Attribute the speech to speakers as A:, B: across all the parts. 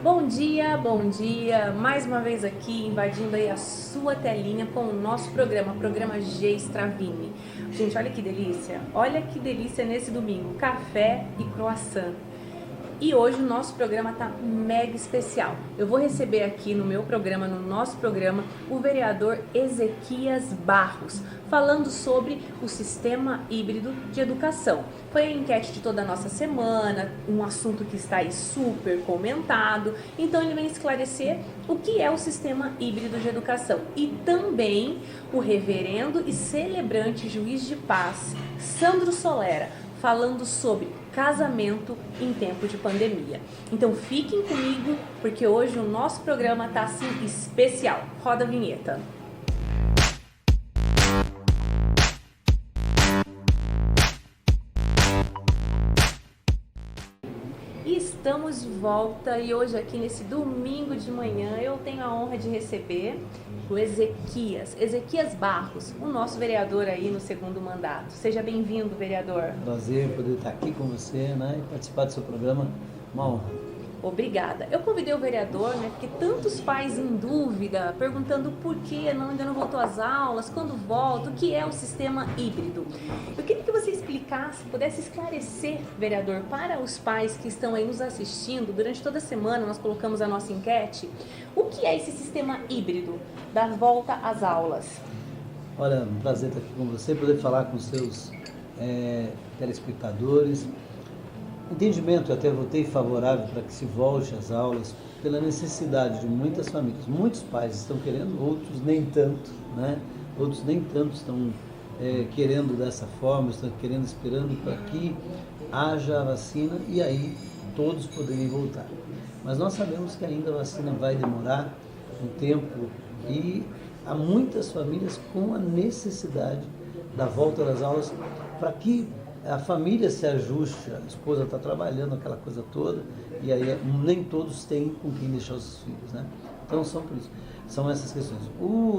A: Bom dia, mais uma vez aqui invadindo aí a sua telinha com o nosso programa G Stravini. Gente, olha que delícia nesse domingo, café e croissant. E hoje o nosso programa tá mega especial. Eu vou receber aqui no nosso programa, o vereador Ezequias Barros, falando sobre o sistema híbrido de educação. Foi a enquete de toda a nossa semana, um assunto que está aí super comentado. Então ele vem esclarecer o que é o sistema híbrido de educação. E também o reverendo e celebrante juiz de paz, Sandro Solera, falando sobre casamento em tempo de pandemia. Então fiquem comigo, porque hoje o nosso programa tá assim especial. Roda a vinheta. E estamos de volta e hoje aqui nesse domingo de manhã eu tenho a honra de receber o Ezequias Barros, o nosso vereador aí no segundo mandato. Seja bem-vindo, vereador.
B: Prazer poder estar aqui com você, né, e participar do seu programa. Uma honra.
A: Obrigada. Eu convidei o vereador, né, porque tantos pais em dúvida, perguntando por que ainda não voltou às aulas, quando volta, o que é o sistema híbrido. Eu queria que você explicasse, pudesse esclarecer, vereador, para os pais que estão aí nos assistindo. Durante toda a semana nós colocamos a nossa enquete. O que é esse sistema híbrido da volta às aulas?
B: Olha, um prazer estar aqui com você, poder falar com os seus telespectadores. Entendimento, eu até votei favorável para que se volte às aulas pela necessidade de muitas famílias. Muitos pais estão querendo, outros nem tanto, né? Outros nem tanto estão querendo dessa forma, estão querendo, esperando para que haja a vacina e aí todos poderem voltar. Mas nós sabemos que ainda a vacina vai demorar um tempo e há muitas famílias com a necessidade da volta das aulas para que a família se ajuste, a esposa está trabalhando, aquela coisa toda, e aí nem todos têm com quem deixar os filhos, né? Então são essas questões.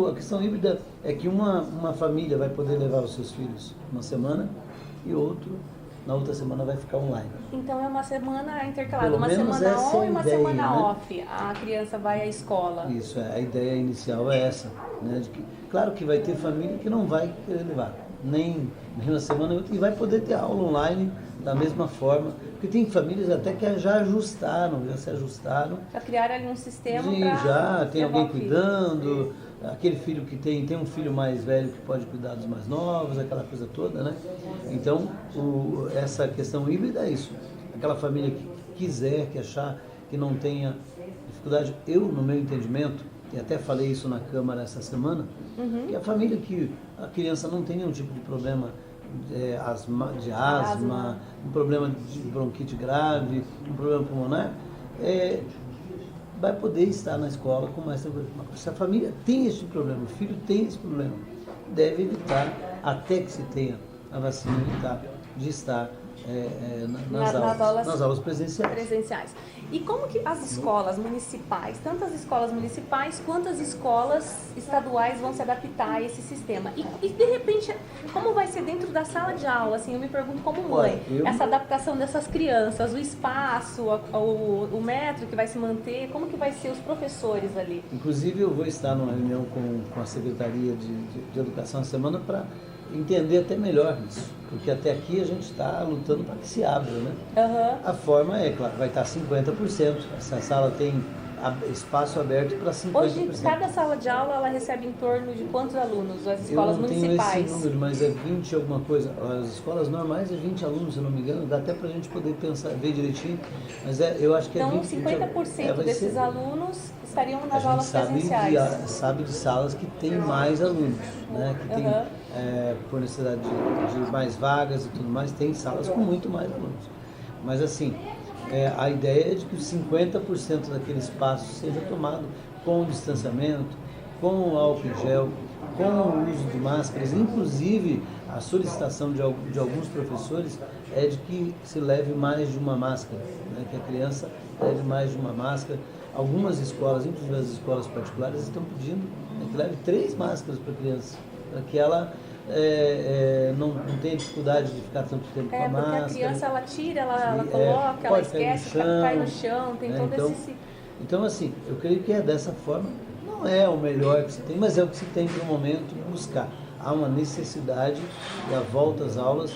B: A questão híbrida é que uma família vai poder levar os seus filhos uma semana e na outra semana vai ficar online.
A: Então é uma semana intercalada,
B: Pelo
A: uma
B: menos
A: semana
B: essa
A: on
B: é
A: e uma
B: ideia,
A: semana
B: né?
A: off. A criança vai à escola.
B: Isso, a ideia inicial é essa, né? Claro que vai ter família que não vai querer levar, nem uma semana e vai poder ter aula online da mesma forma, porque tem famílias até que já se ajustaram.
A: Já criaram ali um sistema
B: para já tem alguém
A: filho.
B: Cuidando, aquele filho que tem um filho mais velho que pode cuidar dos mais novos, aquela coisa toda, né? Então, essa questão híbrida é isso. Aquela família que quiser, que achar que não tenha dificuldade, no meu entendimento, e até falei isso na Câmara essa semana, que a família que a criança não tem nenhum tipo de problema de asma, um problema de bronquite grave, um problema pulmonar, vai poder estar na escola com mais tranquilidade. Se a família tem esse problema, o filho tem esse problema, deve evitar, até que se tenha a vacina, evitar de estar nas aulas presenciais.
A: E como que as escolas municipais, tanto as escolas municipais quanto as escolas estaduais vão se adaptar a esse sistema? E de repente, como vai ser dentro da sala de aula? Assim, eu me pergunto como mãe, essa adaptação dessas crianças, o espaço, o metro que vai se manter, como que vai ser os professores ali?
B: Inclusive eu vou estar numa reunião com a Secretaria de Educação essa semana para entender até melhor isso, porque até aqui a gente está lutando para que se abra, né? A forma claro, vai estar 50%, essa sala tem espaço aberto para 50%.
A: Hoje, cada sala de aula, ela recebe em torno de quantos alunos, as escolas municipais?
B: Eu não tenho esse número, mas é 20 alguma coisa. As escolas normais é 20 alunos, se eu não me engano, dá até para a gente poder pensar, ver direitinho, mas eu acho que
A: então,
B: 20
A: 50% desses alunos estariam nas aulas presenciais.
B: A gente sabe de salas que tem mais alunos, né? Que tem, por necessidade de mais vagas e tudo mais, tem salas com muito mais alunos. Mas assim, a ideia é de que os 50% daquele espaço seja tomado com o distanciamento, com o álcool em gel, com o uso de máscaras. Inclusive, a solicitação de alguns professores é de que se leve mais de uma máscara, né? Que a criança leve mais de uma máscara. Algumas escolas, inclusive as escolas particulares, estão pedindo que leve 3 máscaras para a criança, para que ela não tenha dificuldade de ficar tanto tempo com a máscara.
A: Porque a criança, ela tira, ela coloca, ela esquece, cai no chão, tem todo
B: então,
A: esse...
B: Então, assim, eu creio que é dessa forma, não é o melhor que se tem, mas é o que se tem para o momento buscar. Há uma necessidade da volta às aulas.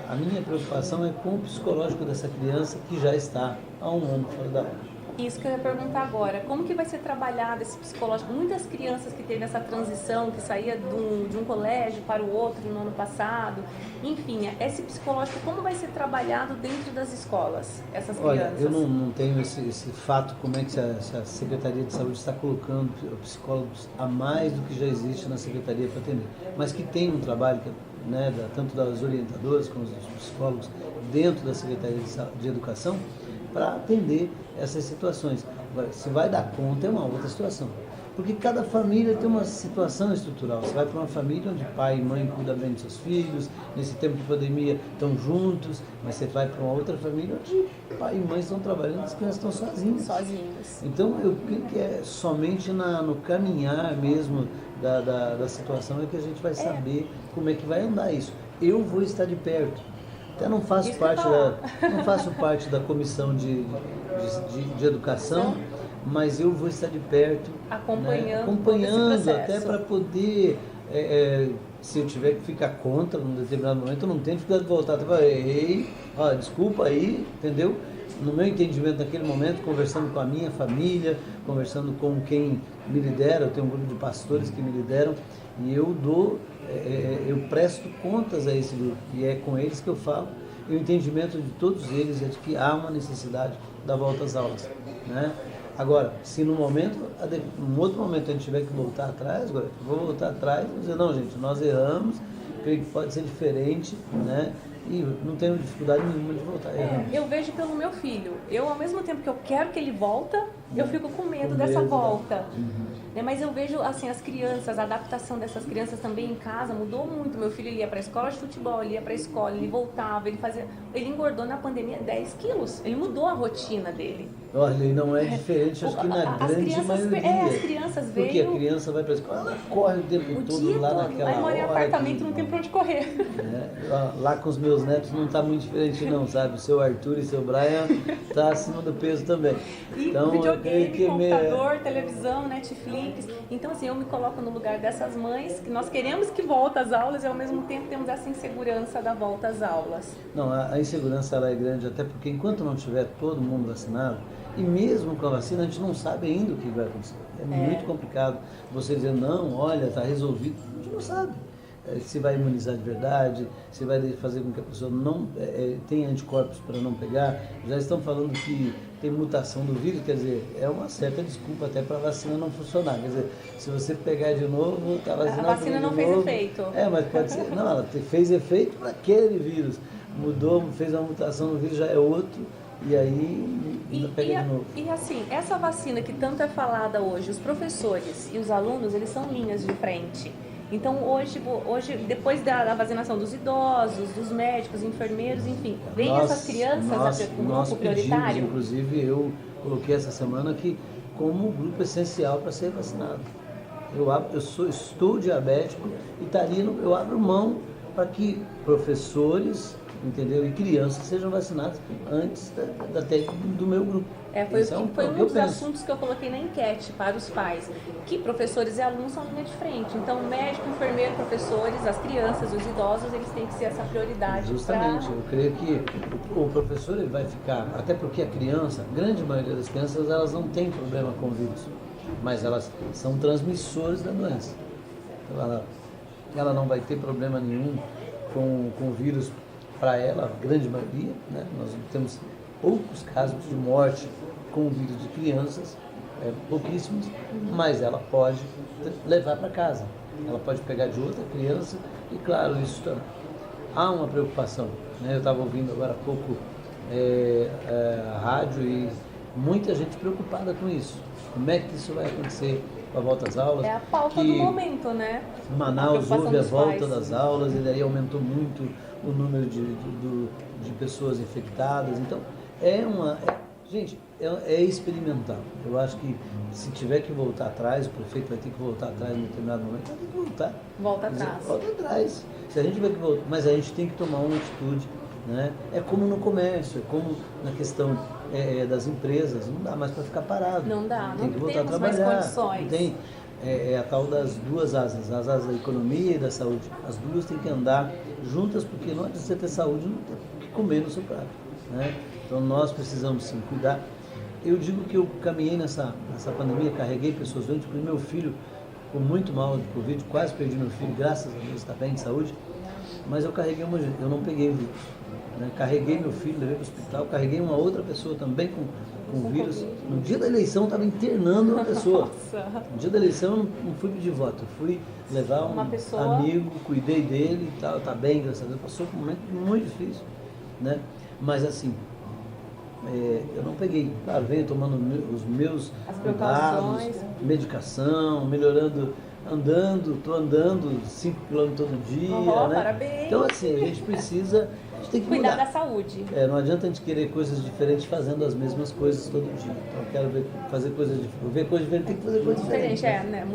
B: A minha preocupação é com o psicológico dessa criança que já está há um ano fora da aula.
A: Isso que eu ia perguntar agora, como que vai ser trabalhado esse psicológico? Muitas crianças que teve essa transição, que saía de um colégio para o outro no ano passado, enfim, esse psicológico, como vai ser trabalhado dentro das escolas, essas crianças?
B: Olha, eu não tenho esse fato, como é que se a Secretaria de Saúde está colocando psicólogos a mais do que já existe na Secretaria para atender, mas que tem um trabalho, né, tanto das orientadoras como dos psicólogos dentro da Secretaria de Educação, para atender essas situações. Agora, se vai dar conta é uma outra situação. Porque cada família tem uma situação estrutural. Você vai para uma família onde pai e mãe cuidam bem dos seus filhos, nesse tempo de pandemia estão juntos, mas você vai para uma outra família onde pai e mãe estão trabalhando, as crianças estão sozinhas. Então, eu creio que é somente no caminhar mesmo da situação é que a gente vai saber como é que vai andar isso. Eu vou estar de perto. Até não faço parte da comissão de educação, mas eu vou estar de perto, acompanhando até para poder, se eu tiver que ficar contra num determinado momento, eu não tenho dificuldade de voltar até falar, desculpa aí, entendeu? No meu entendimento naquele momento, conversando com a minha família, conversando com quem me lidera, eu tenho um grupo de pastores que me lideram, e eu presto contas a esse grupo, e é com eles que eu falo, e o entendimento de todos eles é de que há uma necessidade da volta às aulas, né? Agora, se num outro momento a gente tiver que voltar atrás, agora eu vou voltar atrás e dizer, não gente, nós erramos, creio que pode ser diferente, né? E não tenho dificuldade nenhuma de voltar.
A: Eu vejo pelo meu filho. Eu, ao mesmo tempo que eu quero que ele volta, eu fico com medo dessa volta. Mas eu vejo, assim, as crianças, a adaptação dessas crianças também em casa mudou muito. Meu filho ele ia para a escola de futebol, ele ia para a escola, ele voltava, ele engordou na pandemia 10 quilos. Ele mudou a rotina dele.
B: Olha, e não é diferente, acho que na grande maioria.
A: As crianças veio...
B: Porque a criança vai para a escola, ela corre o tempo todo lá naquela hora.
A: Aí mora em apartamento, não tem para onde correr.
B: Lá com os meus netos não está muito diferente não, sabe? O seu Arthur e o seu Brian tá acima do peso também.
A: E
B: então,
A: videogame, computador, televisão, Netflix. Então, assim, eu me coloco no lugar dessas mães, que nós queremos que volte às aulas e ao mesmo tempo temos essa insegurança da volta às aulas.
B: Não, a insegurança ela é grande, até porque enquanto não tiver todo mundo vacinado, e mesmo com a vacina, a gente não sabe ainda o que vai acontecer. É muito complicado você dizer, não, olha, está resolvido. A gente não sabe se vai imunizar de verdade, se vai fazer com que a pessoa não tenha anticorpos para não pegar. Já estão falando que tem mutação do vírus, quer dizer, é uma certa desculpa até para a vacina não funcionar. Quer dizer, se você pegar de novo, está vacinado.
A: A vacina não fez efeito.
B: Mas pode ser. Não, ela fez efeito para aquele vírus. Mudou, fez uma mutação no vírus, já é outro. E aí pega de novo.
A: E assim, essa vacina que tanto é falada hoje, os professores e os alunos, eles são linhas de frente. Então hoje depois da vacinação dos idosos, dos médicos, enfermeiros, enfim, vem essas crianças como grupo prioritário?
B: Inclusive eu coloquei essa semana aqui como grupo essencial para ser vacinado. Estou diabético e eu abro mão para que professores, entendeu? E crianças sejam vacinadas antes até do meu grupo.
A: Foi um dos assuntos que eu coloquei na enquete para os pais, que professores e alunos são linha de frente. Então, médico, enfermeiro, professores, as crianças, os idosos, eles têm que ser essa prioridade.
B: Justamente, eu creio que o professor ele vai ficar, até porque a criança, a grande maioria das crianças, elas não têm problema com o vírus, mas elas são transmissores da doença. Então, ela não vai ter problema nenhum com o vírus. Para ela, a grande maioria, né? Nós temos poucos casos de morte com o vírus de crianças, pouquíssimos, mas ela pode levar para casa, ela pode pegar de outra criança e, claro, há uma preocupação, né? Eu estava ouvindo agora há pouco a rádio e muita gente preocupada com isso. Como é que isso vai acontecer com a volta às aulas?
A: É a pauta do momento, né?
B: Manaus houve a volta das aulas e daí aumentou muito o número de pessoas infectadas. Então, gente, é experimental. Eu acho que se tiver que voltar atrás, o prefeito vai ter que voltar atrás em determinado momento, vai ter que voltar.
A: Volta atrás.
B: Volta atrás. Se a gente tiver que voltar, mas a gente tem que tomar uma atitude, né? É como no comércio, é como na questão das empresas. Não dá mais para ficar parado.
A: Não dá,
B: tem
A: não
B: que voltar a
A: temos mais
B: trabalhar.
A: condições.
B: Tem a tal das duas asas, as asas da economia e da saúde. As duas têm que andar juntas, porque não adianta você ter saúde e não ter o que comer no seu prato, né? Então nós precisamos sim cuidar. Eu digo que eu caminhei nessa pandemia, carreguei pessoas doentes, porque meu filho ficou muito mal de Covid, quase perdi meu filho, graças a Deus está bem de saúde, mas eu não peguei o vírus, né? Carreguei meu filho, levei para o hospital, carreguei uma outra pessoa também com o vírus. No dia da eleição eu estava internando uma pessoa. No dia da eleição eu não fui pedir voto, eu fui levar um amigo, cuidei dele e tal, está bem, graças a Deus, passou por um momento muito difícil, né? Mas assim, eu não peguei. Claro, venho tomando os meus cuidados, medicação, melhorando, estou andando 5 km todo dia, né?
A: Parabéns.
B: Então assim, a gente tem que
A: cuidar
B: mudar.
A: da saúde.
B: Não adianta a gente querer coisas diferentes fazendo as mesmas coisas todo dia. Então eu quero ver coisas diferentes, tem que fazer coisas diferentes.
A: Né?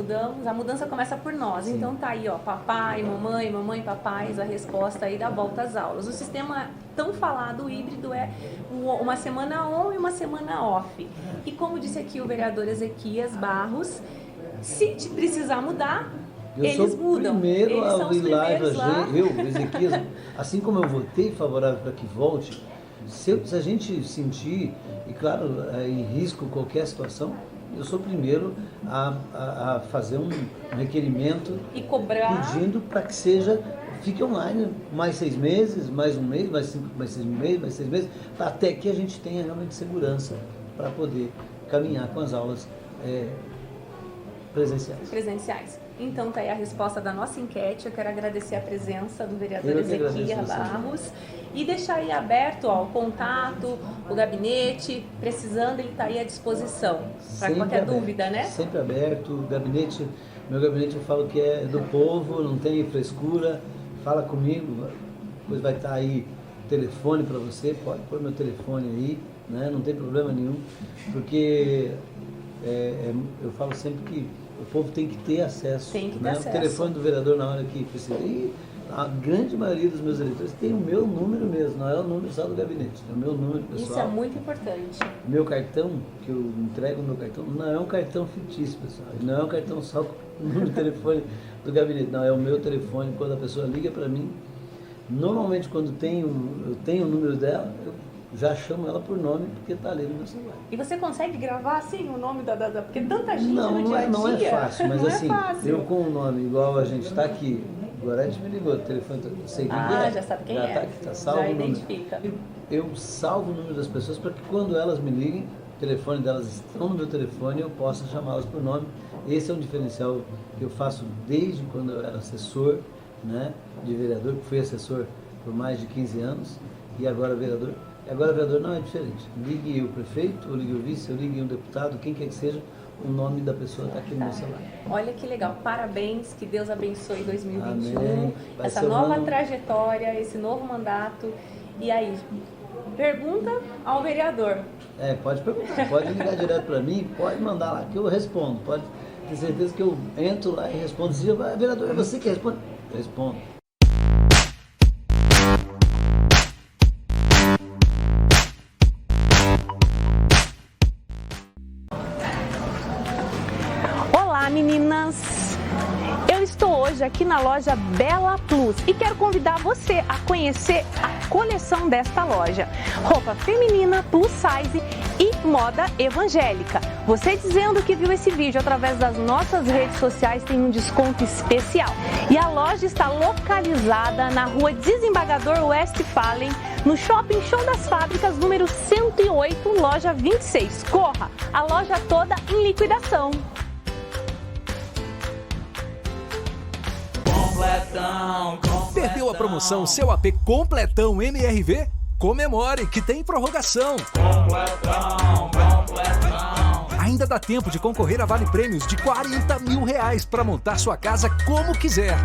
A: A mudança começa por nós. Sim. Então tá aí, ó, papai, mamãe, papais, a resposta aí da volta às aulas. O sistema tão falado híbrido é uma semana on e uma semana off. E como disse aqui o vereador Ezequias Barros, se precisar mudar, eles mudam.
B: Primeiro a ir lá, Ezequias, assim como eu votei favorável para que volte, se a gente sentir, e claro, em risco qualquer situação, eu sou o primeiro a fazer um requerimento
A: e cobrar,
B: pedindo para que fique online mais 6 meses, mais um mês, mais 6 meses, até que a gente tenha realmente segurança para poder caminhar com as aulas presenciais. Então tá aí a resposta da nossa enquete. Eu quero agradecer a presença do vereador Ezequias Barros e deixar aí aberto o contato, o gabinete, precisando, ele está aí à disposição para qualquer dúvida, né? Sempre aberto, meu gabinete eu falo que é do povo, não tem frescura, fala comigo, depois vai estar aí o telefone para você, pode pôr meu telefone aí, né? Não tem problema nenhum, porque eu falo sempre que o povo tem que ter acesso. O telefone do vereador na hora que precisa. E a grande maioria dos meus eleitores tem o meu número mesmo, não é o número só do gabinete, é o meu número pessoal.
A: Isso é muito importante.
B: Meu cartão, que eu entrego meu cartão, não é um cartão fictício, pessoal. Não é um cartão só com o número de telefone do gabinete, não, é o meu telefone. Quando a pessoa liga para mim, normalmente quando eu tenho o número dela, eu já chamo ela por nome, porque está ali no meu celular.
A: E você consegue gravar assim o nome da porque tanta gente no dia a dia.
B: Não é fácil, mas assim,
A: fácil.
B: Eu com o nome igual a gente está aqui, agora a gente me ligou, o telefone, eu sei quem é.
A: Já sabe quem
B: já
A: é.
B: Tá aqui, tá salvo
A: já
B: o número.
A: identifica.
B: Eu salvo o número das pessoas para que quando elas me liguem, o telefone delas estão no meu telefone, eu possa chamá-las por nome. Esse é um diferencial que eu faço desde quando eu era assessor, né, de vereador, que fui assessor por mais de 15 anos, e agora vereador. Agora o vereador não é diferente. Ligue o prefeito, ou ligue o vice, ou ligue um deputado, quem quer que seja, o nome da pessoa está aqui no meu celular.
A: Olha que legal, parabéns, que Deus abençoe 2021,
B: Amém.
A: Essa nova trajetória, esse novo mandato. E aí, pergunta ao vereador.
B: Pode perguntar, pode ligar direto para mim, pode mandar lá que eu respondo, pode ter certeza que eu entro lá e respondo. Se vereador, é você que responde? Eu respondo.
A: Olá, meninas! Eu estou hoje aqui na loja Bela Plus e quero convidar você a conhecer a coleção desta loja. Roupa feminina, plus size e moda evangélica. Você dizendo que viu esse vídeo através das nossas redes sociais tem um desconto especial. E a loja está localizada na rua Desembargador Westphalen, no Shopping Show das Fábricas, número 108, loja 26. Corra! A loja toda em liquidação.
C: Perdeu a promoção Seu AP Completão MRV? Comemore que tem prorrogação. Ainda dá tempo de concorrer a vale prêmios de R$40 mil para montar sua casa como quiser.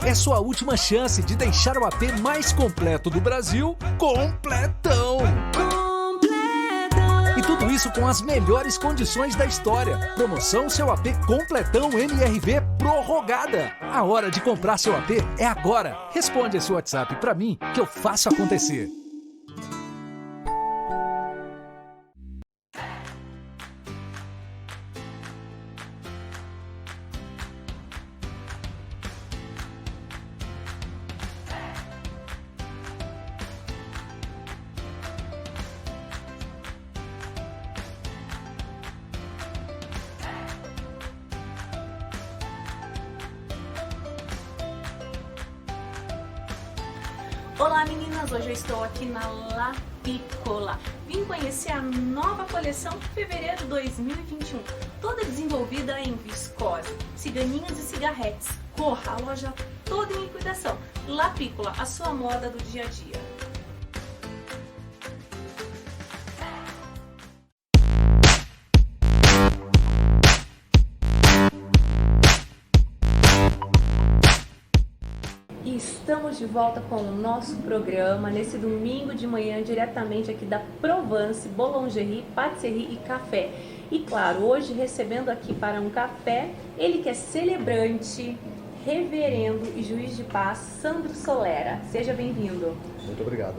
C: É sua última chance de deixar o AP mais completo do Brasil completão. E tudo isso com as melhores condições da história. Promoção Seu AP Completão MRV prorrogada. A hora de comprar seu AP é agora. Responde esse WhatsApp pra mim que eu faço acontecer.
A: Olá meninas, hoje eu estou aqui na La Piccola. Vim conhecer a nova coleção Fevereiro 2021, toda desenvolvida em viscose, ciganinhas e cigarretes. Corra, a loja toda em liquidação. La Piccola, a sua moda do dia a dia. Estamos de volta com o nosso programa nesse domingo de manhã, diretamente aqui da Provence, Boulangerie, Patisserie e Café. E claro, hoje recebendo aqui para um café, ele que é celebrante, reverendo e juiz de paz, Sandro Solera. Seja bem-vindo.
D: Muito obrigado.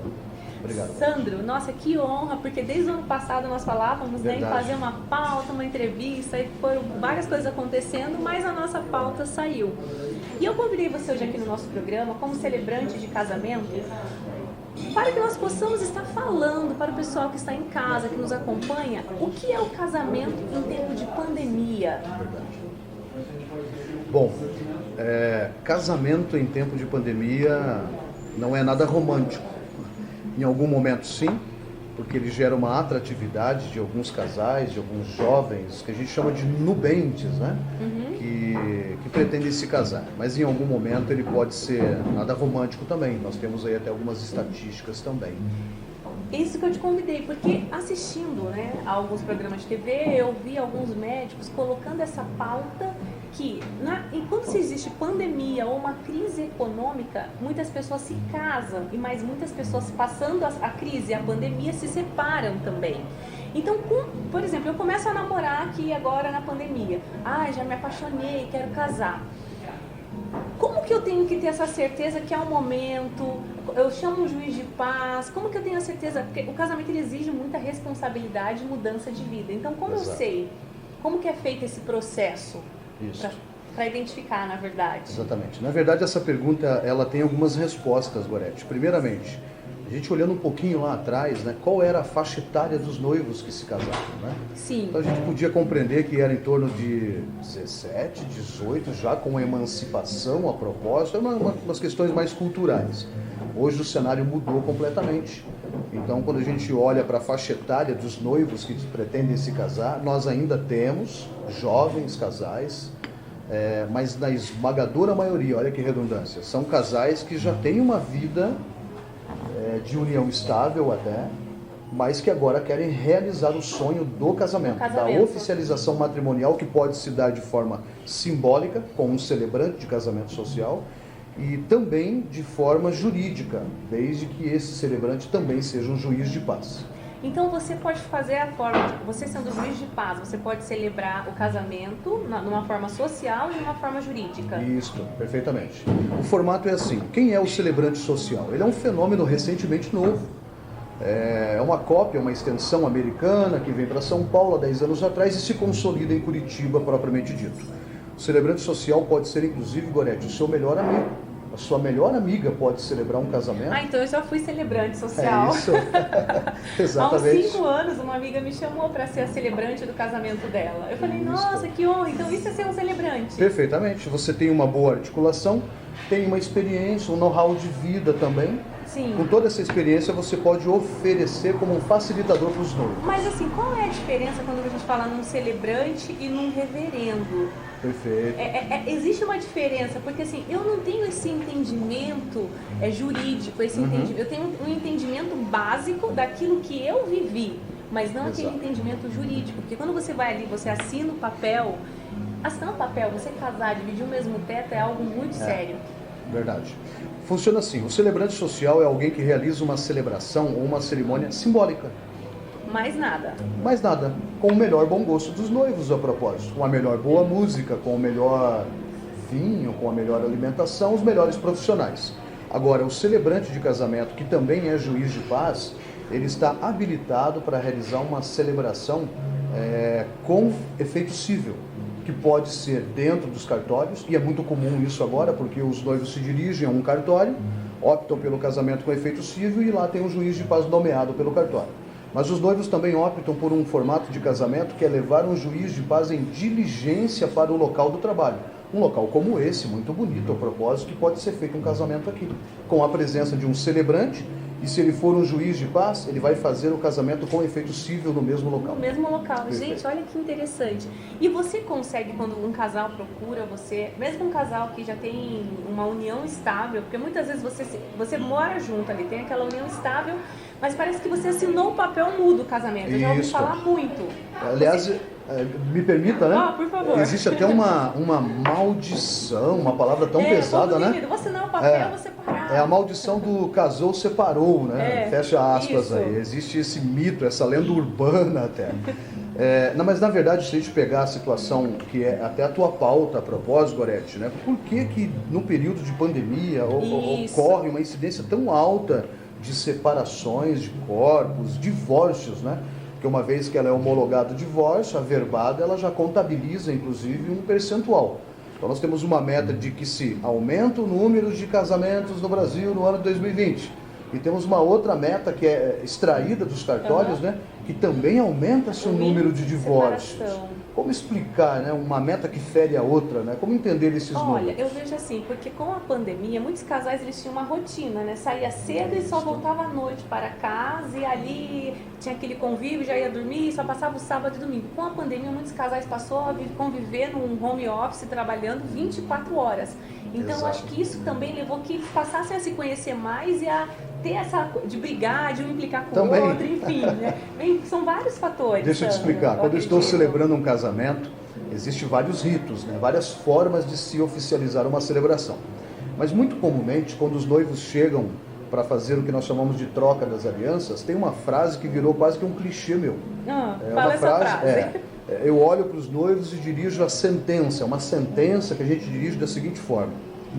D: Obrigado.
A: Sandro, nossa, que honra, porque desde o ano passado nós falávamos, né, em fazer uma pauta, uma entrevista, e foram várias coisas acontecendo, mas a nossa pauta saiu. E eu convidei você hoje aqui no nosso programa, como celebrante de casamento, para que nós possamos estar falando para o pessoal que está em casa, que nos acompanha, o que é o casamento em tempo de pandemia.
D: Verdade. Bom, casamento em tempo de pandemia não é nada romântico. Em algum momento sim, porque ele gera uma atratividade de alguns casais, de alguns jovens, que a gente chama de nubentes, né? Que pretendem se casar. Mas em algum momento ele pode ser nada romântico também. Nós temos aí até algumas estatísticas também.
A: Isso que eu te convidei, porque assistindo, né, a alguns programas de TV, eu vi alguns médicos colocando essa pauta que, enquanto se existe pandemia ou uma crise econômica, muitas pessoas se casam, e mais muitas pessoas passando a crise e a pandemia se separam também. Então, por exemplo, eu começo a namorar aqui agora na pandemia. Já me apaixonei, quero casar. Como que eu tenho que ter essa certeza que é o momento? Eu chamo um juiz de paz. Como que eu tenho a certeza? Porque o casamento ele exige muita responsabilidade e mudança de vida. Então, como
D: Exato.
A: eu sei? Como que é feito esse processo?
D: Isso.
A: Para identificar, na verdade.
D: Exatamente. Na verdade, essa pergunta ela tem algumas respostas, Gorete. Primeiramente, a gente olhando um pouquinho lá atrás, né, qual era a faixa etária dos noivos que se casavam, né?
A: Sim.
D: Então a gente podia compreender que era em torno de 17, 18, já com emancipação a propósito, umas questões mais culturais. Hoje o cenário mudou completamente. Então, quando a gente olha para a faixa etária dos noivos que pretendem se casar, nós ainda temos jovens casais, mas na esmagadora maioria, olha que redundância, são casais que já têm uma vida de união estável até, mas que agora querem realizar o sonho do casamento, da oficialização matrimonial, que pode se dar de forma simbólica, com um celebrante de casamento social, e também de forma jurídica, desde que esse celebrante também seja um juiz de paz.
A: Então você pode fazer a forma, você sendo juiz de paz, você pode celebrar o casamento numa forma social e numa forma jurídica.
D: Isso, perfeitamente. O formato é assim, quem é o celebrante social? Ele é um fenômeno recentemente novo. É uma cópia, uma extensão americana que vem para São Paulo há 10 anos atrás e se consolida em Curitiba, propriamente dito. O celebrante social pode ser, inclusive, Gorete, o seu melhor amigo. A sua melhor amiga pode celebrar um casamento.
A: Então eu já fui celebrante social.
D: É isso. Exatamente.
A: Há uns 5 anos, uma amiga me chamou para ser a celebrante do casamento dela. Eu falei, nossa, que honra, então isso é ser um celebrante.
D: Perfeitamente. Você tem uma boa articulação, tem uma experiência, um know-how de vida também.
A: Sim.
D: Com toda essa experiência, você pode oferecer como um facilitador para os noivos.
A: Mas assim, qual é a diferença quando a gente fala num celebrante e num reverendo?
D: Perfeito.
A: Existe uma diferença, porque assim, eu não tenho esse entendimento jurídico, eu tenho um entendimento básico daquilo que eu vivi, mas não aquele entendimento jurídico, porque quando você vai ali, você assina o papel, você casar, dividir o mesmo teto é algo muito sério.
D: Verdade. Funciona assim, o celebrante social é alguém que realiza uma celebração ou uma cerimônia simbólica.
A: Mais nada.
D: Mais nada. Com o melhor bom gosto dos noivos, a propósito. Com a melhor boa música, com o melhor vinho, com a melhor alimentação, os melhores profissionais. Agora, o celebrante de casamento, que também é juiz de paz, ele está habilitado para realizar uma celebração com efeito civil, que pode ser dentro dos cartórios, e é muito comum isso agora, porque os noivos se dirigem a um cartório, optam pelo casamento com efeito civil e lá tem um juiz de paz nomeado pelo cartório. Mas os noivos também optam por um formato de casamento que é levar um juiz de paz em diligência para o local do trabalho, um local como esse, muito bonito, a propósito, que pode ser feito um casamento aqui, com a presença de um celebrante, e se ele for um juiz de paz, ele vai fazer o casamento com efeito civil no mesmo local.
A: No mesmo local.
D: Perfeito.
A: Gente, olha que interessante. E você consegue, quando um casal procura você, mesmo um casal que já tem uma união estável, porque muitas vezes você mora junto ali, tem aquela união estável, mas parece que você assinou o papel mudo do casamento. Eu já ouvi
D: Isso.
A: falar muito.
D: Aliás, me permita, né?
A: Por favor.
D: Existe até uma maldição, uma palavra tão pesada, né?
A: Você não, o papel você parar.
D: É a maldição do casou, separou, né? Fecha aspas
A: isso.
D: aí. Existe esse mito, essa lenda urbana até. Não, mas na verdade, se a gente pegar a situação que é até a tua pauta a propósito, Gorete, né? Por que no período de pandemia ocorre uma incidência tão alta de separações de corpos, divórcios, né? Porque uma vez que ela é homologada o divórcio, averbada, ela já contabiliza, inclusive, um percentual. Então nós temos uma meta de que se aumenta o número de casamentos no Brasil no ano de 2020. E temos uma outra meta que é extraída dos cartórios, né? Que também aumenta-se o número de divórcios. Como explicar, né, uma meta que fere a outra, né? Como entender esses números?
A: Olha, eu vejo assim, porque com a pandemia, muitos casais eles tinham uma rotina, né? Saía cedo e só voltava à noite para casa e ali tinha aquele convívio, já ia dormir, só passava o sábado e domingo. Com a pandemia, muitos casais passaram a conviver num home office, trabalhando 24 horas. Então, eu acho que isso também levou que eles passassem a se conhecer mais e a ter essa de brigar, de um implicar com o outro, enfim, né? São vários fatores.
D: Deixa eu te explicar. Quando eu estou celebrando um casamento, existem vários ritos, né? Várias formas de se oficializar uma celebração. Mas muito comumente, quando os noivos chegam para fazer o que nós chamamos de troca das alianças, tem uma frase que virou quase que um clichê meu.
A: Fala essa frase.
D: Eu olho para os noivos e dirijo a sentença, uma sentença que a gente dirige da seguinte forma: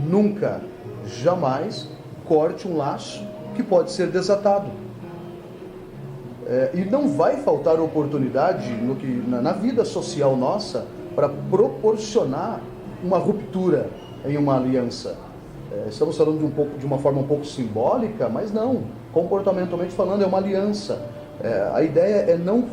D: nunca, jamais corte um laço que pode ser desatado. E não vai faltar oportunidade na vida social nossa para proporcionar uma ruptura em uma aliança. Estamos falando de uma forma um pouco simbólica, mas não, comportamentalmente falando, é uma aliança. A ideia é não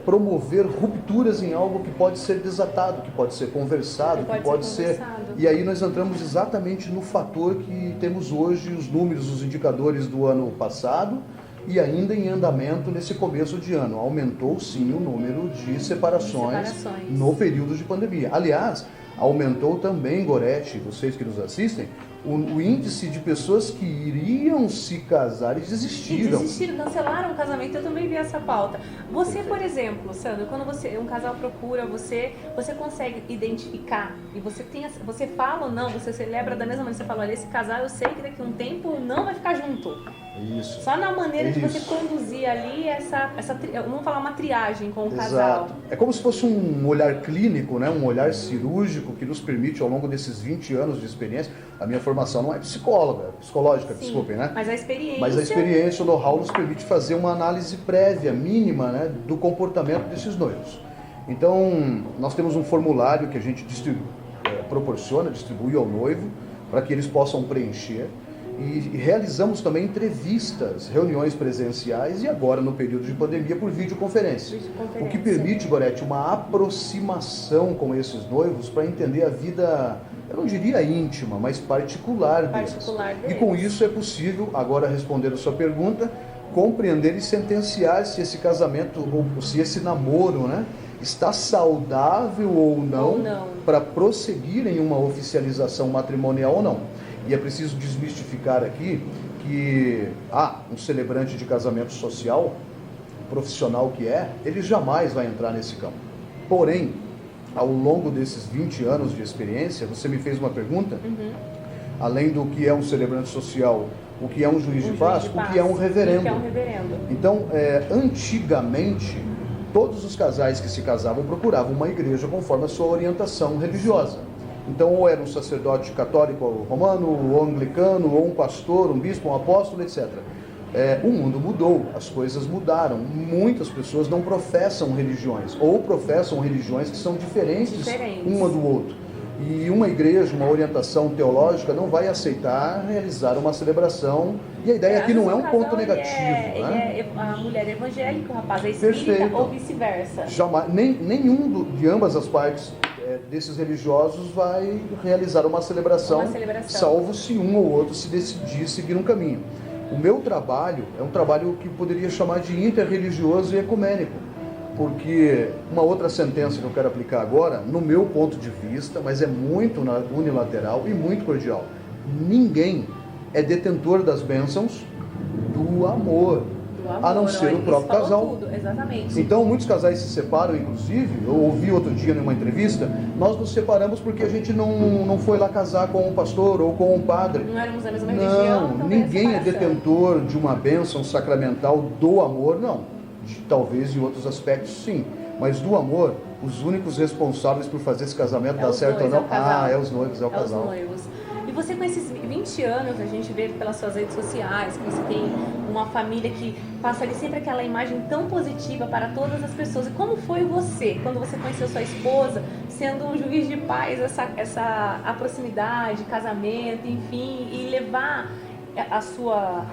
D: promover rupturas em algo que pode ser desatado, que pode ser conversado, que pode ser... E aí nós entramos exatamente no fator que temos hoje, os números, os indicadores do ano passado e ainda em andamento nesse começo de ano. Aumentou sim o número de separações no período de pandemia. Aliás, aumentou também, Gorete, vocês que nos assistem, o índice de pessoas que iriam se casar e desistiram.
A: Cancelaram o casamento. Eu também vi essa pauta. Você, por exemplo, Sandro, quando um casal procura você consegue identificar e você fala ou não, você celebra da mesma maneira, você fala, olha, esse casal eu sei que daqui a um tempo não vai ficar junto.
D: Isso.
A: Só na maneira de você conduzir ali vamos falar, uma triagem com o casal.
D: É como se fosse um olhar clínico, né? Um olhar cirúrgico que nos permite, ao longo desses 20 anos de experiência, a minha formação não é psicológica,
A: Sim,
D: desculpem, né?
A: Mas a experiência,
D: o know-how nos permite fazer uma análise prévia, mínima, né, do comportamento desses noivos. Então, nós temos um formulário que a gente distribui ao noivo, para que eles possam preencher. E realizamos também entrevistas, reuniões presenciais e agora no período de pandemia por videoconferência. O que permite, Gorete, uma aproximação com esses noivos para entender a vida, eu não diria íntima, mas particular deles. E com isso é possível, agora respondendo a sua pergunta, compreender e sentenciar se esse casamento ou se esse namoro, né, está saudável ou não. Para prosseguir em uma oficialização matrimonial ou não. E é preciso desmistificar aqui que um celebrante de casamento social, profissional que ele jamais vai entrar nesse campo. Porém, ao longo desses 20 anos de experiência, você me fez uma pergunta, além do que é um celebrante social, o que é um juiz de paz, o que é um reverendo. Então, antigamente, todos os casais que se casavam procuravam uma igreja conforme a sua orientação religiosa. Então, ou era um sacerdote católico romano, ou anglicano, ou um pastor, um bispo, um apóstolo, etc. O mundo mudou, as coisas mudaram. Muitas pessoas não professam religiões, ou professam religiões que são diferentes uma do outro. E uma igreja, uma orientação teológica não vai aceitar realizar uma celebração. E a ideia aqui não é um ponto negativo.
A: A mulher é evangélica, o rapaz é espírita, ou vice-versa.
D: Jamais, nenhum de ambas as partes desses religiosos vai realizar uma celebração, salvo se um ou outro se decidir seguir um caminho. O meu trabalho é um trabalho que poderia chamar de interreligioso e ecumênico, porque uma outra sentença que eu quero aplicar agora, no meu ponto de vista, mas é muito unilateral e muito cordial, ninguém é detentor das bênçãos do amor, a não ser o próprio casal.
A: Tudo, exatamente.
D: Então, muitos casais se separam, inclusive, eu ouvi outro dia numa entrevista, nós nos separamos porque a gente não foi lá casar com um pastor ou com um padre.
A: Não éramos da mesma religião.
D: Não, ninguém é detentor de uma bênção sacramental do amor, não. Talvez em outros aspectos, sim. Mas do amor, os únicos responsáveis por fazer esse casamento dar certo ou não, é os noivos, é o casal.
A: Os noivos. E você com esses 20 anos, a gente vê pelas suas redes sociais, que você tem uma família que passa ali sempre aquela imagem tão positiva para todas as pessoas. E como foi você, quando você conheceu sua esposa, sendo um juiz de paz, a proximidade, casamento, enfim, e levar a sua...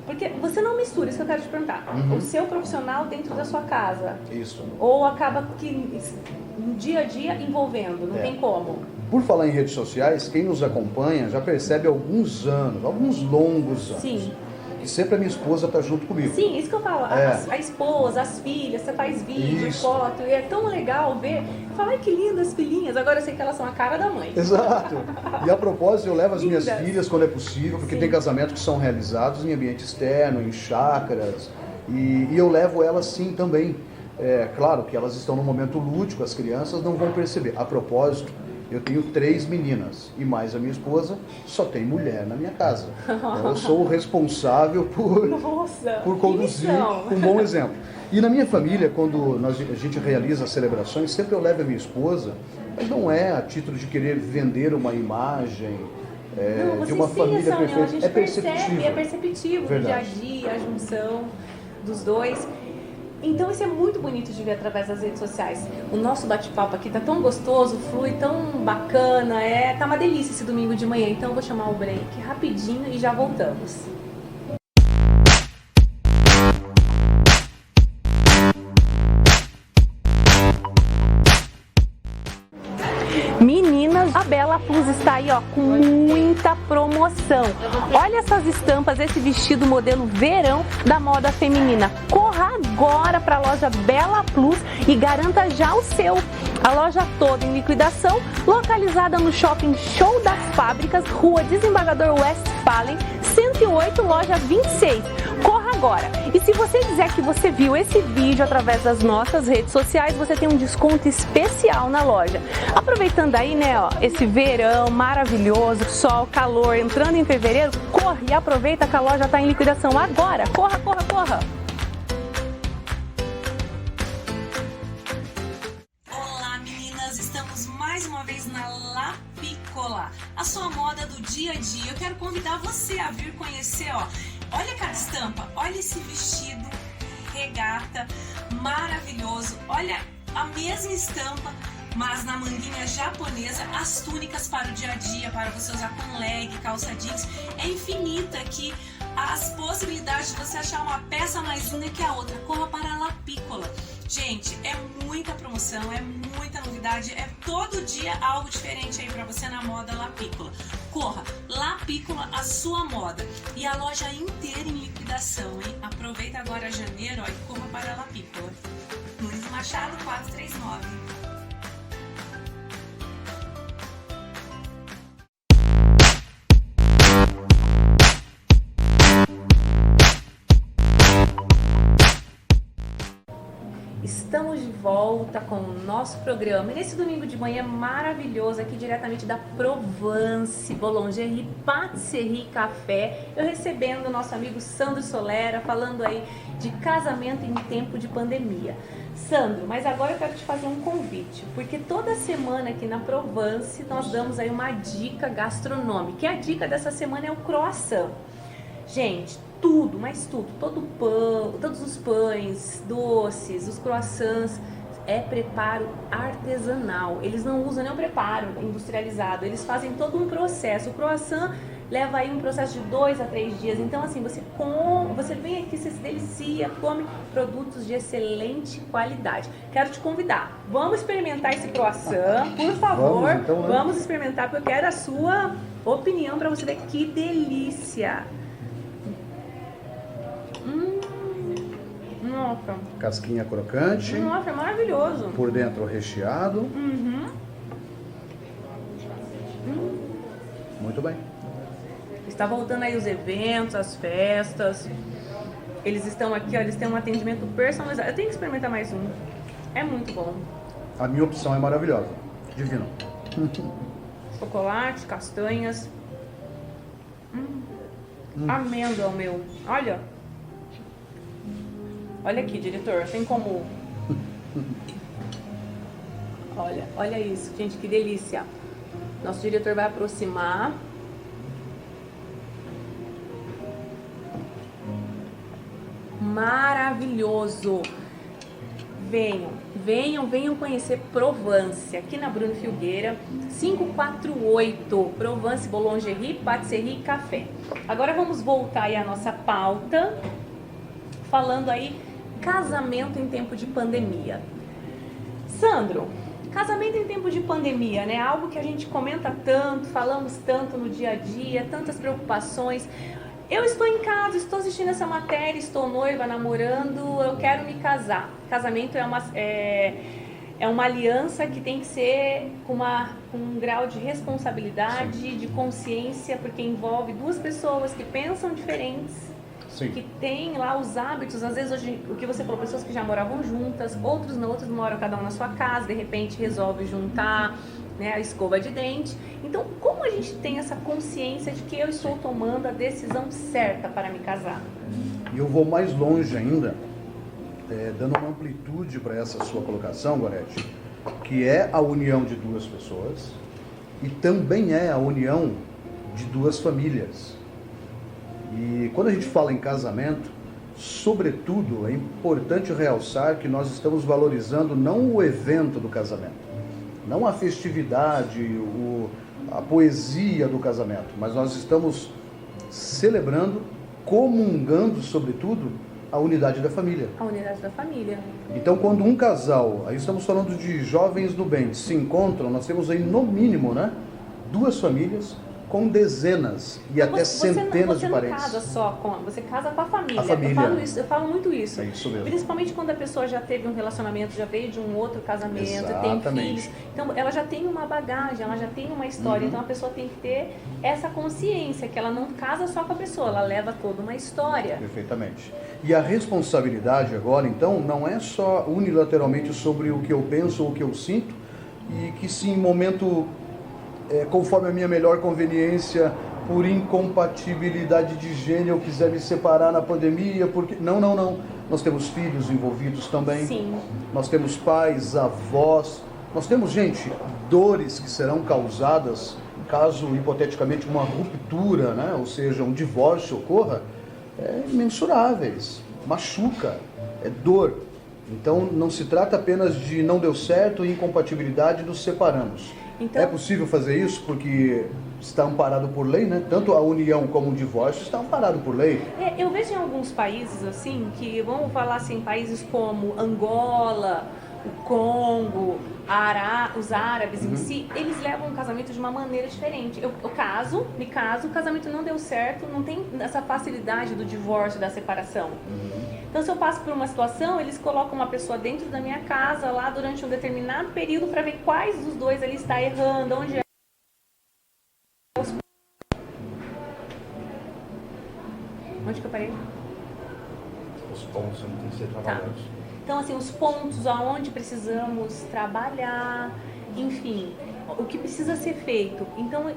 A: Porque você não mistura, isso que eu quero te perguntar, o seu profissional dentro da sua casa.
D: Isso.
A: Ou acaba que no dia a dia envolvendo, não tem como.
D: Por falar em redes sociais, quem nos acompanha já percebe há alguns anos, alguns longos anos.
A: Sim.
D: E sempre a minha esposa está junto comigo.
A: Sim, isso que eu falo. A esposa, as filhas, você faz vídeo, foto, e é tão legal ver. Fala, ai que lindas as filhinhas. Agora eu sei que elas são a cara da mãe.
D: Exato. E a propósito, eu levo as minhas filhas quando é possível, porque tem casamentos que são realizados em ambiente externo, em chácaras, e eu levo elas sim também. É claro que elas estão no momento lúdico, as crianças não vão perceber. A propósito, eu tenho 3 meninas e mais a minha esposa, só tem mulher na minha casa. Eu sou o responsável por conduzir um bom exemplo. E na minha família, quando a gente realiza as celebrações, sempre eu levo a minha esposa, mas não é a título de querer vender uma imagem de uma família perfeita.
A: A gente percebe, é perceptivo no dia a dia, a junção dos dois. Então isso é muito bonito de ver através das redes sociais. O nosso bate-papo aqui tá tão gostoso, flui tão bacana, tá uma delícia esse domingo de manhã. Então eu vou chamar o break rapidinho e já voltamos. Meninas, a Bela Plus está aí, ó, com muita promoção. Olha essas estampas, esse vestido modelo verão da moda feminina. Corra agora para a loja Bela Plus e garanta já o seu. A loja toda em liquidação, localizada no Shopping Show das Fábricas, Rua Desembargador Westphalen, 108, loja 26. Corra agora! E se você dizer que você viu esse vídeo através das nossas redes sociais, você tem um desconto especial na loja. Aproveitando aí, né, ó, esse verão maravilhoso, sol, calor, entrando em fevereiro, corre e aproveita que a loja está em liquidação agora. Corra, corra, corra! Olá, meninas! Estamos mais uma vez na La Piccola, a sua moda do dia a dia. Eu quero convidar você a vir conhecer, ó. Olha cada estampa, olha esse vestido regata maravilhoso, olha a mesma estampa, mas na manguinha japonesa, as túnicas para o dia a dia, para você usar com leg, calça jeans, é infinita aqui as possibilidades de você achar uma peça mais linda que a outra. Corra para a La Piccola. Gente, é muita promoção, é muita novidade, é todo dia algo diferente aí pra você na moda La Piccola. Corra, La Piccola, a sua moda. E a loja inteira em liquidação, hein? Aproveita agora janeiro, ó, e corra para a La Piccola. Luiz Machado, 439. Estamos de volta com o nosso programa. E nesse domingo de manhã maravilhoso, aqui diretamente da Provence, Boulangerie, Patisserie Café, eu recebendo o nosso amigo Sandro Solera, falando aí de casamento em tempo de pandemia. Sandro, mas agora eu quero te fazer um convite, porque toda semana aqui na Provence nós damos aí uma dica gastronômica. E a dica dessa semana é o croissant. Gente, tudo, mas tudo, todo pão, todos os pães, doces, os croissants, é preparo artesanal. Eles não usam nenhum preparo industrializado, eles fazem todo um processo. O croissant leva aí um processo de 2 a 3 dias. Então, assim, você vem aqui, você se delicia, come produtos de excelente qualidade. Quero te convidar, vamos experimentar esse croissant, por favor.
D: Vamos, então, né?
A: Vamos experimentar, porque eu quero a sua opinião para você ver que delícia. Nossa.
D: Casquinha crocante.
A: Nossa, é maravilhoso.
D: Por dentro recheado. Muito bem.
A: Está voltando aí os eventos, as festas. Eles estão aqui, ó, eles têm um atendimento personalizado. Eu tenho que experimentar mais um. É muito bom.
D: A minha opção é maravilhosa. Divino.
A: Chocolate, castanhas. Amêndoa, meu. Olha. Olha aqui, diretor. Tem como... Olha isso, gente, que delícia. Nosso diretor vai aproximar. Maravilhoso. Venham conhecer Provence, aqui na Bruno Filgueira, 548, Provence Boulangerie, Patisserie e Café. Agora vamos voltar aí à nossa pauta, falando aí casamento em tempo de pandemia. Sandro, casamento em tempo de pandemia, né? Algo que a gente comenta tanto, falamos tanto no dia a dia, tantas preocupações. Eu estou em casa, estou assistindo essa matéria, estou noiva, namorando, eu quero me casar. Casamento é uma aliança que tem que ser com um grau de responsabilidade, sim, de consciência, porque envolve duas pessoas que pensam diferentes, sim, que têm lá os hábitos, às vezes hoje, o que você falou, pessoas que já moravam juntas, outros moram cada um na sua casa, de repente resolve juntar, né, a escova de dente. Então, como a gente tem essa consciência de que eu estou tomando a decisão certa para me casar?
D: E eu vou mais longe ainda, dando uma amplitude para essa sua colocação, Gorete, que é a união de duas pessoas e também é a união de duas famílias. E quando a gente fala em casamento, sobretudo, é importante realçar que nós estamos valorizando não o evento do casamento, não a festividade, a poesia do casamento, mas nós estamos celebrando, comungando, sobretudo, a unidade da família.
A: A unidade da família.
D: Então, quando um casal, aí estamos falando de jovens do bem, se encontram, nós temos aí no mínimo, né, duas famílias com dezenas e até centenas de parentes.
A: Você não casa só você casa com a família.
D: A família.
A: Eu falo muito isso.
D: É isso mesmo.
A: Principalmente quando a pessoa já teve um relacionamento, já veio de um outro casamento,
D: exatamente,
A: tem filhos. Então, ela já tem uma bagagem, ela já tem uma história. Então, a pessoa tem que ter essa consciência, que ela não casa só com a pessoa, ela leva toda uma história.
D: Perfeitamente. E a responsabilidade agora, então, não é só unilateralmente sobre o que eu penso ou o que eu sinto, e que se em momento... conforme a minha melhor conveniência, por incompatibilidade de gênero, eu quiser me separar na pandemia, porque... Não. Nós temos filhos envolvidos também.
A: Sim.
D: Nós temos pais, avós. Nós temos, gente, dores que serão causadas caso, hipoteticamente, uma ruptura, né? Ou seja, um divórcio ocorra, imensuráveis. Machuca, é dor. Então, não se trata apenas de não deu certo e incompatibilidade, nos separamos. Então, é possível fazer isso porque está amparado por lei, né? Tanto a união como o divórcio está amparado por lei.
A: Eu vejo em alguns países, assim, que vamos falar assim, países como Angola, o Congo, os árabes em si, eles levam o casamento de uma maneira diferente. Eu me caso, o casamento não deu certo, não tem essa facilidade do divórcio, da separação. Então, se eu passo por uma situação, eles colocam uma pessoa dentro da minha casa lá durante um determinado período para ver quais dos dois ele está errando, onde é. Onde que eu parei?
E: Os pontos não têm que ser trabalhados.
A: Tá. Então, assim, os pontos aonde precisamos trabalhar, enfim, o que precisa ser feito. Então,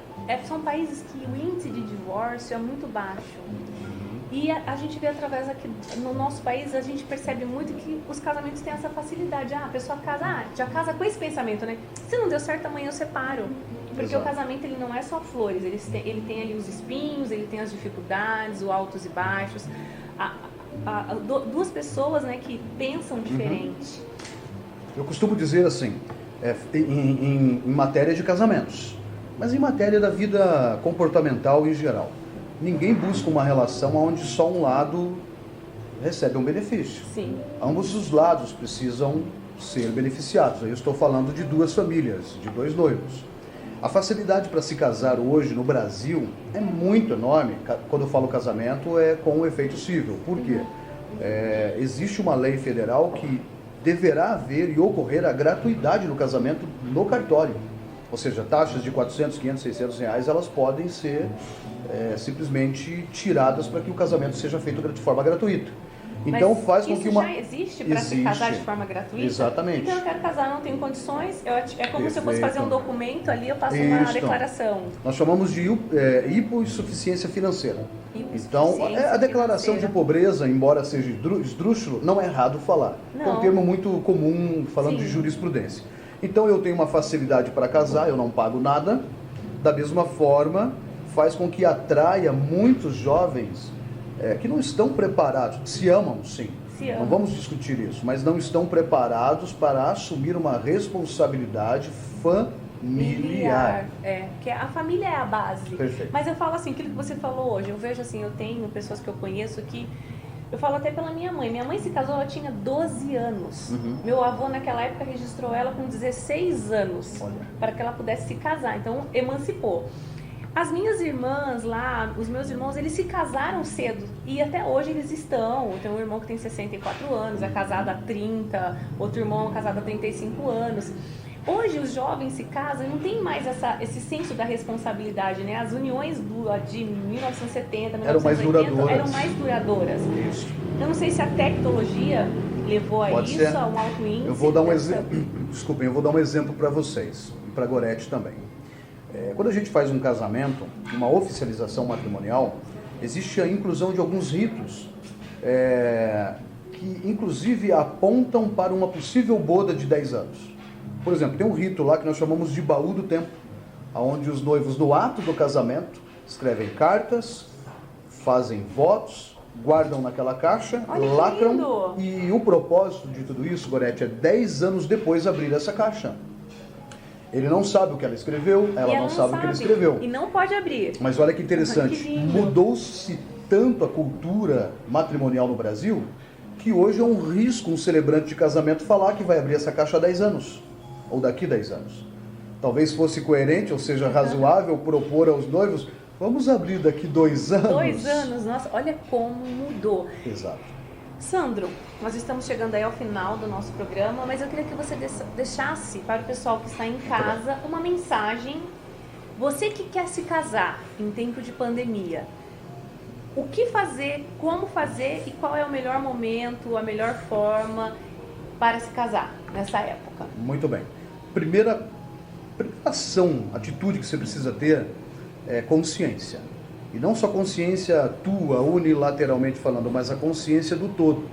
A: são países que o índice de divórcio é muito baixo. E a gente vê através aqui, no nosso país, a gente percebe muito que os casamentos têm essa facilidade. A pessoa casa, já casa com esse pensamento, né? Se não deu certo, amanhã eu separo. Porque exato, o casamento, ele não é só flores, ele tem ali os espinhos, ele tem as dificuldades, os altos e baixos. Duas pessoas, né, que pensam diferente.
D: Eu costumo dizer assim, em matéria de casamentos, mas em matéria da vida comportamental em geral. Ninguém busca uma relação onde só um lado recebe um benefício.
A: Sim.
D: Ambos os lados precisam ser beneficiados. Eu estou falando de duas famílias, de dois noivos. A facilidade para se casar hoje no Brasil é muito enorme. Quando eu falo casamento, é com o efeito civil. Por quê? Existe uma lei federal que deverá haver e ocorrer a gratuidade no casamento no cartório. Ou seja, taxas de 400, 500, 600 reais, elas podem ser simplesmente tiradas para que o casamento seja feito de forma gratuita. Então
A: mas
D: faz com
A: isso
D: que uma...
A: já existe para se casar de forma gratuita?
D: Exatamente.
A: Então eu quero casar, não tenho condições, é como se eu fosse
D: Perfeito.
A: fazer um documento ali, eu faço uma declaração.
D: Nós chamamos de hipossuficiência financeira. Então, a declaração
A: financeira.
D: de pobreza, embora seja esdrúxulo, não é errado falar. É um termo muito comum falando de jurisprudência. Então eu tenho uma facilidade para casar, eu não pago nada. Da mesma forma, faz com que atraia muitos jovens que não estão preparados, se amam sim, não vamos discutir isso, mas não estão preparados para assumir uma responsabilidade familiar.
A: Que a família é a base.
D: Perfeito.
A: Mas eu falo assim, aquilo que você falou hoje, eu vejo assim, eu tenho pessoas que eu conheço que, eu falo até pela minha mãe se casou, ela tinha 12 anos. Meu avô naquela época registrou ela com 16 anos, para que ela pudesse se casar, então emancipou. As minhas irmãs lá, os meus irmãos, eles se casaram cedo e até hoje eles estão. Eu tenho um irmão que tem 64 anos, é casado há 30, outro irmão é casado há 35 anos. Hoje os jovens se casam e não tem mais esse senso da responsabilidade, né? As uniões de 1970, 1980 eram mais duradouras.
D: Isso.
A: Eu não sei se a tecnologia levou a
D: Pode
A: isso,
D: ser.
A: a um alto índice.
D: Eu vou dar um exemplo. Desculpem, eu vou dar um exemplo para vocês e para a Gorete também. Quando a gente faz um casamento, uma oficialização matrimonial, existe a inclusão de alguns ritos que inclusive apontam para uma possível boda de 10 anos. Por exemplo, tem um rito lá que nós chamamos de baú do tempo, onde os noivos no ato do casamento escrevem cartas, fazem votos, guardam naquela caixa, lacram, e o propósito de tudo isso, Gorete, é 10 anos depois abrir essa caixa. Ele não sabe o que ela escreveu, ela não sabe o que ele escreveu.
A: E não pode abrir.
D: Mas olha que interessante, mudou-se tanto a cultura matrimonial no Brasil, que hoje é um risco um celebrante de casamento falar que vai abrir essa caixa há 10 anos, ou daqui 10 anos. Talvez fosse coerente, ou seja, razoável propor aos noivos, vamos abrir daqui 2 anos.
A: 2 anos, nossa, olha como mudou.
D: Exato.
A: Sandro, nós estamos chegando aí ao final do nosso programa, mas eu queria que você deixasse para o pessoal que está em casa uma mensagem. Você que quer se casar em tempo de pandemia, o que fazer, como fazer e qual é o melhor momento, a melhor forma para se casar nessa época?
D: Muito bem. Primeira ação, atitude que você precisa ter é consciência. E não só consciência tua, unilateralmente falando, mas a consciência do todo.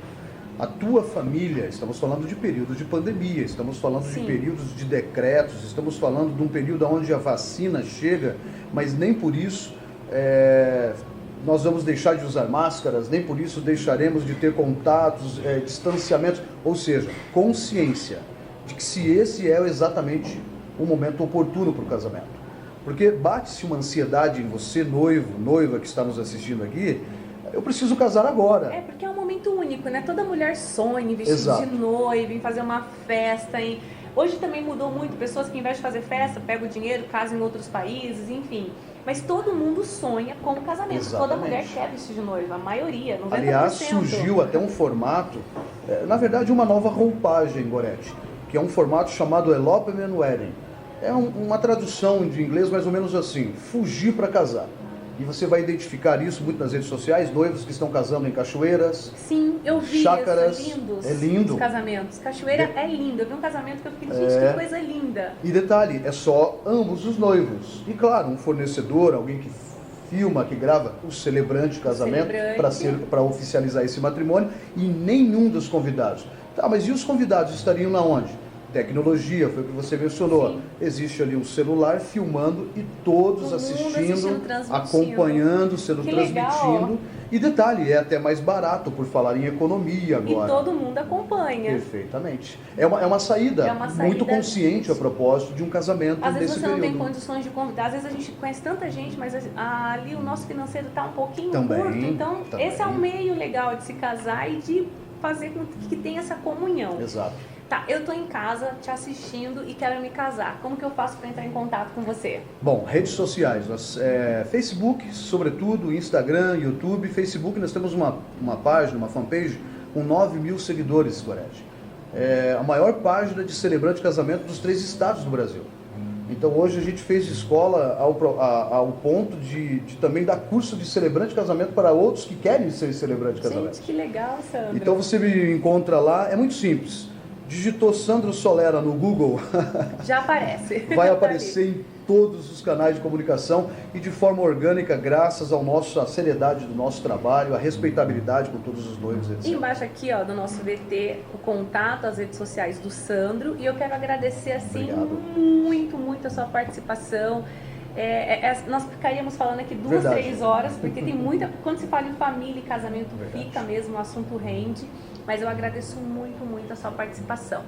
D: A tua família, estamos falando de períodos de pandemia, estamos falando de períodos de decretos, estamos falando de um período onde a vacina chega, mas nem por isso nós vamos deixar de usar máscaras, nem por isso deixaremos de ter contatos, distanciamentos, ou seja, consciência de que se esse é exatamente o momento oportuno para o casamento. Porque bate-se uma ansiedade em você, noivo, noiva que está nos assistindo aqui, eu preciso casar agora.
A: Porque é um momento único, né? Toda mulher sonha em vestido de noiva, em fazer uma festa. Hoje também mudou muito, pessoas que ao invés de fazer festa, pegam o dinheiro, casam em outros países, enfim. Mas todo mundo sonha com o casamento.
D: Exatamente.
A: Toda mulher quer vestir de noiva, a maioria, 90%.
D: Aliás, surgiu até um formato, na verdade uma nova roupagem, Gorete, que é um formato chamado Elopement Wedding. É uma tradução de inglês mais ou menos assim, fugir para casar. E você vai identificar isso muito nas redes sociais, noivos que estão casando em cachoeiras.
A: Sim, eu vi
D: chácaras,
A: isso, lindos.
D: É lindo.
A: Os casamentos. Cachoeira é lindo. Eu vi um casamento que eu fiquei, gente, que coisa linda.
D: E detalhe, é só ambos os noivos. E claro, um fornecedor, alguém que filma, que grava o celebrante de casamento para oficializar esse matrimônio, e nenhum dos convidados. Tá, mas e os convidados estariam na onde? Tecnologia, foi o que você mencionou.
A: Sim.
D: Existe ali um celular filmando e todos
A: Todo mundo
D: assistindo,
A: transmitindo.
D: acompanhando, sendo
A: Que
D: transmitindo.
A: legal.
D: E detalhe, é até mais barato por falar em economia
A: E
D: agora.
A: todo mundo acompanha.
D: Perfeitamente. É uma saída,
A: É uma saída
D: muito consciente a propósito de um casamento
A: Às vezes
D: nesse
A: você não tem
D: período.
A: condições de convidar, às vezes a gente conhece tanta gente, mas ali o nosso financeiro está um pouquinho
D: Também,
A: curto. Então,
D: também.
A: esse é um meio legal de se casar e de fazer com que tenha essa comunhão.
D: Exato.
A: Tá, eu tô em casa te assistindo e quero me casar. Como que eu faço para entrar em contato com você?
D: Bom, redes sociais, Facebook, sobretudo, Instagram, YouTube. Facebook, nós temos uma página, uma fanpage com 9 mil seguidores, Gorete. É a maior página de celebrante de casamento dos 3 estados do Brasil. Então hoje a gente fez escola ao ponto de também dar curso de celebrante de casamento para outros que querem ser celebrante de casamento.
A: Gente, que legal, Sandra.
D: Então você me encontra lá, é muito simples. Digitou Sandro Solera no Google,
A: Já aparece.
D: vai aparecer em todos os canais de comunicação e de forma orgânica, graças à seriedade do nosso trabalho, à respeitabilidade com todos os noivos, etc.
A: Embaixo aqui, ó, do nosso VT, o contato, as redes sociais do Sandro. E eu quero agradecer, assim,
D: Obrigado.
A: muito a sua participação. Nós ficaríamos falando aqui 2,
D: Verdade.
A: 3 horas, porque tem muita... Quando se fala em família e casamento,
D: Verdade.
A: fica mesmo, o assunto rende. Mas eu agradeço muito a sua participação.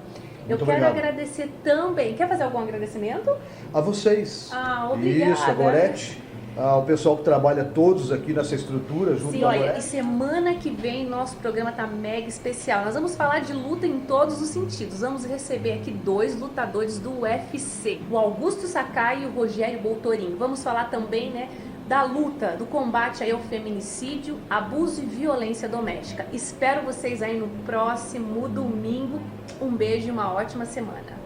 A: Eu
D: Muito
A: quero
D: obrigado.
A: agradecer também... Quer fazer algum agradecimento?
D: A vocês.
A: Ah, obrigada.
D: Isso, a Gorete, ao pessoal que trabalha todos aqui nessa estrutura, junto
A: Sim,
D: com a
A: olha, e
D: Gorete.
A: semana que vem nosso programa tá mega especial. Nós vamos falar de luta em todos os sentidos. Vamos receber aqui 2 lutadores do UFC, o Augusto Sakai e o Rogério Boltorin. Vamos falar também, né, da luta, do combate aí ao feminicídio, abuso e violência doméstica. Espero vocês aí no próximo domingo. Um beijo e uma ótima semana.